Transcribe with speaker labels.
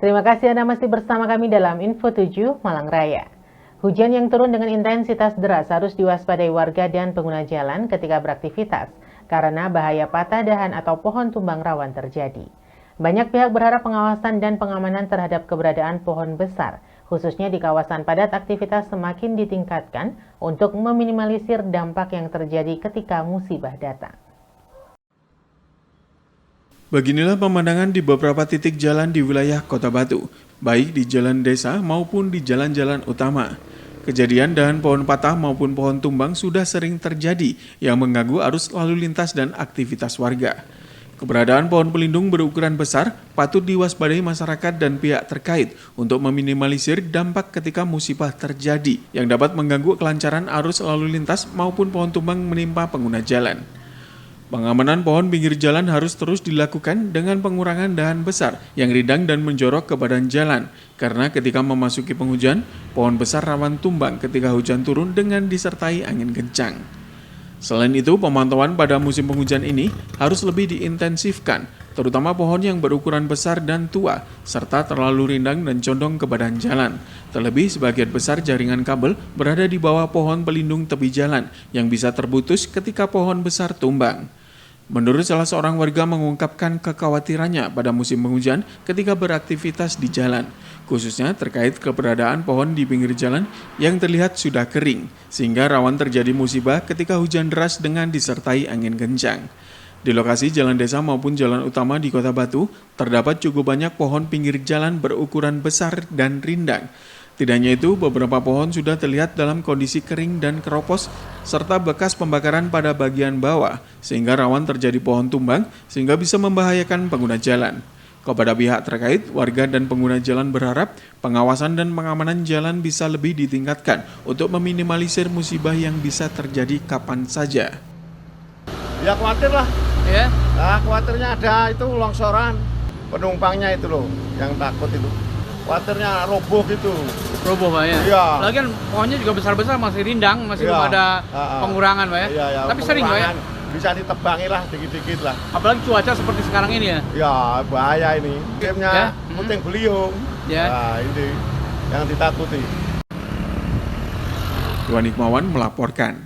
Speaker 1: Terima kasih Anda masih bersama kami dalam Info 7 Malang Raya. Hujan yang turun dengan intensitas deras harus diwaspadai warga dan pengguna jalan ketika beraktivitas, karena bahaya patah dahan atau pohon tumbang rawan terjadi. Banyak pihak berharap pengawasan dan pengamanan terhadap keberadaan pohon besar, khususnya di kawasan padat aktivitas semakin ditingkatkan untuk meminimalisir dampak yang terjadi ketika musibah datang.
Speaker 2: Beginilah pemandangan di beberapa titik jalan di wilayah Kota Batu, baik di jalan desa maupun di jalan-jalan utama. Kejadian dahan pohon patah maupun pohon tumbang sudah sering terjadi yang mengganggu arus lalu lintas dan aktivitas warga. Keberadaan pohon pelindung berukuran besar patut diwaspadai masyarakat dan pihak terkait untuk meminimalisir dampak ketika musibah terjadi yang dapat mengganggu kelancaran arus lalu lintas maupun pohon tumbang menimpa pengguna jalan. Pengamanan pohon pinggir jalan harus terus dilakukan dengan pengurangan dahan besar yang rindang dan menjorok ke badan jalan, karena ketika memasuki penghujan, pohon besar rawan tumbang ketika hujan turun dengan disertai angin kencang. Selain itu, pemantauan pada musim penghujan ini harus lebih diintensifkan, terutama pohon yang berukuran besar dan tua, serta terlalu rindang dan condong ke badan jalan. Terlebih, sebagian besar jaringan kabel berada di bawah pohon pelindung tepi jalan yang bisa terputus ketika pohon besar tumbang. Menurut salah seorang warga mengungkapkan kekhawatirannya pada musim penghujan ketika beraktivitas di jalan, khususnya terkait keberadaan pohon di pinggir jalan yang terlihat sudah kering, sehingga rawan terjadi musibah ketika hujan deras dengan disertai angin kencang. Di lokasi jalan desa maupun jalan utama di Kota Batu, terdapat cukup banyak pohon pinggir jalan berukuran besar dan rindang. Tidak hanya itu, beberapa pohon sudah terlihat dalam kondisi kering dan keropos, serta bekas pembakaran pada bagian bawah, sehingga rawan terjadi pohon tumbang, sehingga bisa membahayakan pengguna jalan. Kepada pihak terkait, warga dan pengguna jalan berharap pengawasan dan pengamanan jalan bisa lebih ditingkatkan untuk meminimalisir musibah yang bisa terjadi kapan saja.
Speaker 3: Ya khawatir lah.
Speaker 4: Ya?
Speaker 3: Nah, khawatirnya ada itu longsoran, penumpangnya itu loh, yang takut itu. Khawatirnya roboh gitu.
Speaker 4: Roboh Pak ya?
Speaker 3: Iya.
Speaker 4: Lagian pohonnya juga besar-besar, masih rindang, masih
Speaker 3: Iya.
Speaker 4: belum ada pengurangan Pak ya?
Speaker 3: Iya, ya,
Speaker 4: tapi sering Pak ya?
Speaker 3: Bisa ditebangi lah dikit-dikit lah.
Speaker 4: Apalagi cuaca seperti sekarang ini ya?
Speaker 3: Ya bahaya ini. Timnya
Speaker 4: Ya?
Speaker 3: puting beliung.
Speaker 4: Ya.
Speaker 3: Nah ini yang ditakuti.
Speaker 2: Iwan Hikmawan melaporkan.